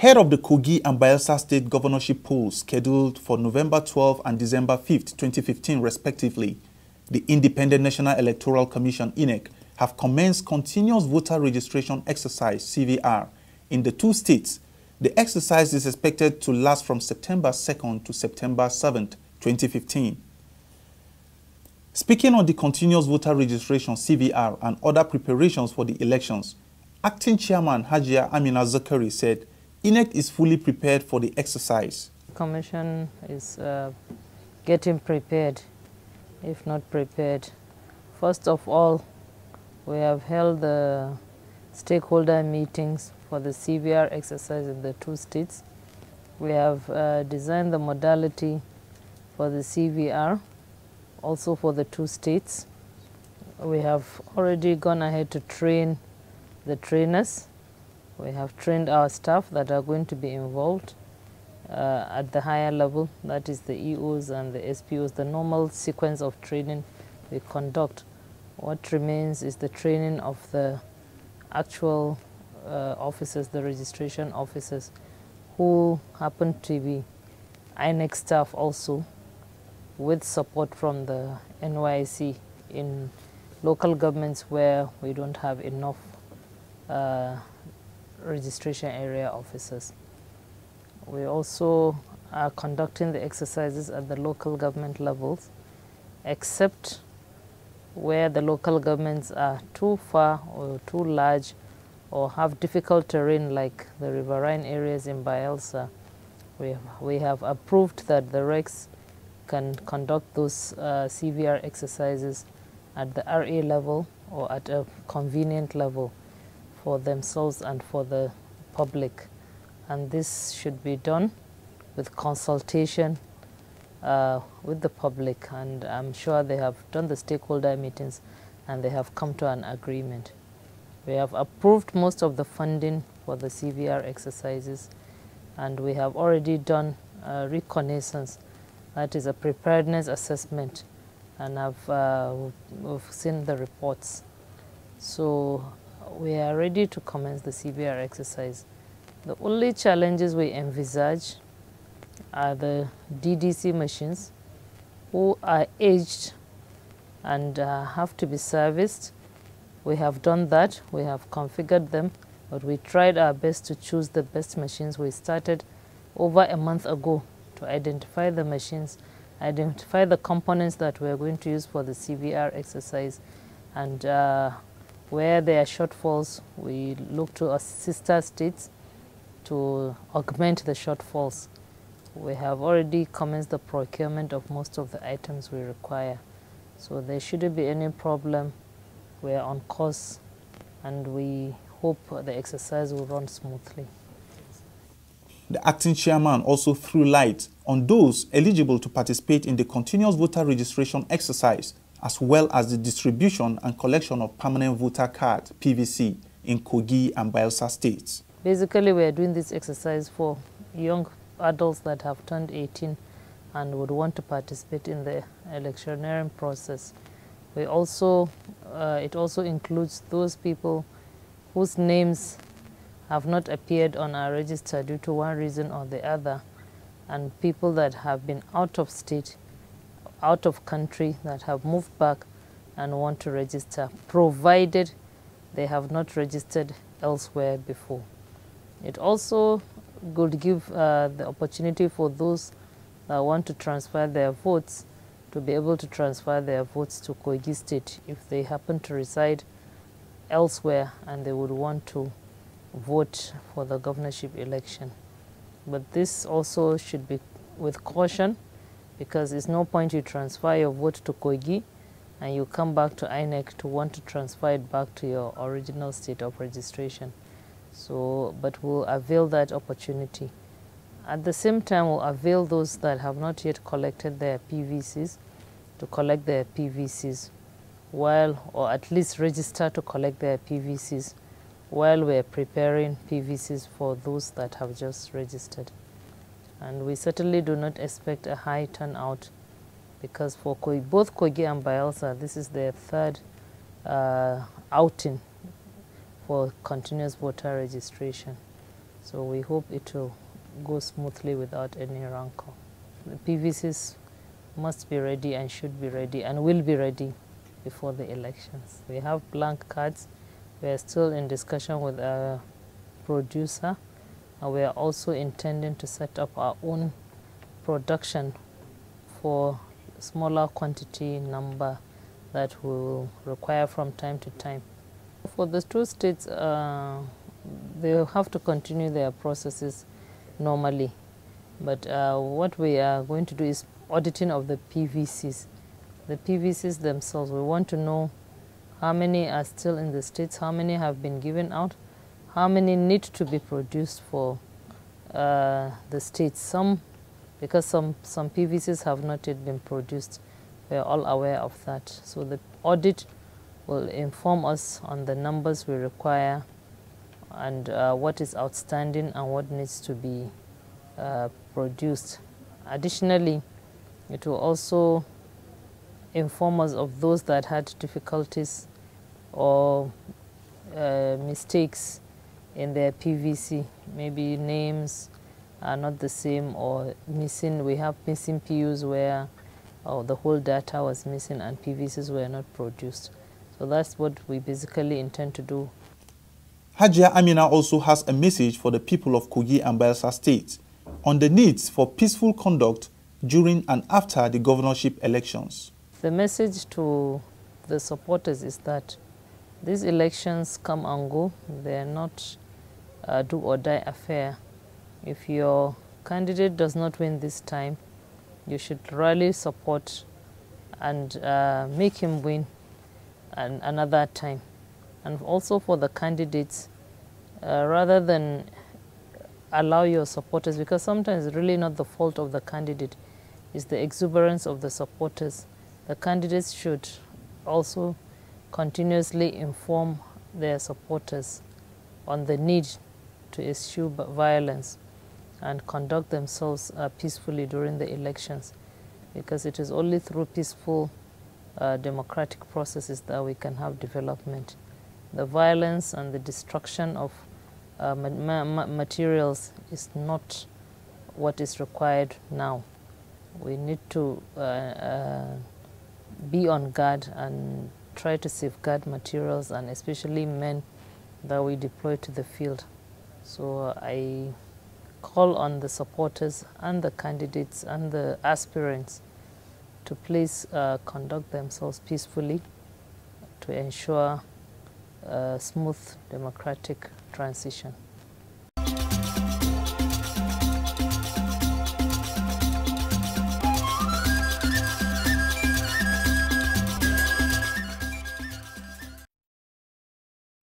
Ahead of the Kogi and Bayelsa state governorship polls scheduled for November 12 and December 5, 2015 respectively, the Independent National Electoral Commission (INEC) have commenced continuous voter registration exercise (CVR) in the two states. The exercise is expected to last from September 2nd to September 7th, 2015. Speaking on the continuous voter registration (CVR) and other preparations for the elections, Acting Chairman Hajia Amina Zakari said INEC is fully prepared for the exercise. The Commission is getting prepared, if not prepared. First of all, we have held the stakeholder meetings for the CVR exercise in the two states. We have designed the modality for the CVR, also for the two states. We have already gone ahead to train the trainers. We have trained our staff that are going to be involved at the higher level, that is the EOs and the SPOs, the normal sequence of training we conduct. What remains is the training of the actual officers, the registration officers, who happen to be INEC staff also, with support from the NYC in local governments where we don't have enough registration area officers. We also are conducting the exercises at the local government levels, except where the local governments are too far or too large or have difficult terrain, like the riverine areas in Bayelsa. We have approved that the RECs can conduct those CVR exercises at the RA level or at a convenient level for themselves and for the public. And this should be done with consultation with the public, and I'm sure they have done the stakeholder meetings and they have come to an agreement. We have approved most of the funding for the CVR exercises, and we have already done reconnaissance, that is a preparedness assessment, and we've seen the reports. So we are ready to commence the CVR exercise. The only challenges we envisage are the DDC machines, who are aged and have to be serviced. We have done that, we have configured them, but we tried our best to choose the best machines. We started over a month ago to identify the machines, identify the components that we are going to use for the CVR exercise, and where there are shortfalls, we look to our sister states to augment the shortfalls. We have already commenced the procurement of most of the items we require. So there shouldn't be any problem. We are on course, and we hope the exercise will run smoothly. The acting chairman also threw light on those eligible to participate in the continuous voter registration exercise, as well as the distribution and collection of permanent voter cards, PVC, in Kogi and Bayelsa states. Basically, we are doing this exercise for young adults that have turned 18 and would want to participate in the electioneering process. We also, it also includes those people whose names have not appeared on our register due to one reason or the other, and people that have been out of state, out of country, that have moved back and want to register, provided they have not registered elsewhere before. It also would give the opportunity for those that want to transfer their votes to be able to transfer their votes to Kogi State if they happen to reside elsewhere and they would want to vote for the governorship election. But this also should be with caution, because it's no point you transfer your vote to Kogi and you come back to INEC to want to transfer it back to your original state of registration. So, but we'll avail that opportunity. At the same time, we'll avail those that have not yet collected their PVCs to collect their PVCs while, or at least register to collect their PVCs while we're preparing PVCs for those that have just registered. And we certainly do not expect a high turnout, because for both Kogi and Bayelsa, this is their third outing for continuous voter registration. So we hope it will go smoothly without any rancor. The PVCs must be ready and should be ready and will be ready before the elections. We have blank cards. We are still in discussion with our producer, and we are also intending to set up our own production for smaller quantity number that we will require from time to time. For the two states, they have to continue their processes normally. But what we are going to do is auditing of the PVCs. The PVCs themselves, we want to know how many are still in the states, how many have been given out, how many need to be produced for the states. Because some PVCs have not yet been produced. We are all aware of that. So the audit will inform us on the numbers we require and what is outstanding and what needs to be produced. Additionally, it will also inform us of those that had difficulties or mistakes in their PVC. Maybe names are not the same or missing. We have missing PUs where the whole data was missing and PVCs were not produced. So that's what we basically intend to do. Hajia Amina also has a message for the people of Kogi and Bayelsa states on the needs for peaceful conduct during and after the governorship elections. The message to the supporters is that these elections come and go. They are not a do or die affair. If your candidate does not win this time, you should rally support and make him win another time. And also for the candidates, rather than allow your supporters, because sometimes it's really not the fault of the candidate, it's the exuberance of the supporters. The candidates should also continuously inform their supporters on the need to eschew violence and conduct themselves peacefully during the elections, because it is only through peaceful democratic processes that we can have development. The violence and the destruction of materials is not what is required now. We need to be on guard and try to safeguard materials and especially men that we deploy to the field. So I call on the supporters and the candidates and the aspirants to please conduct themselves peacefully to ensure a smooth democratic transition.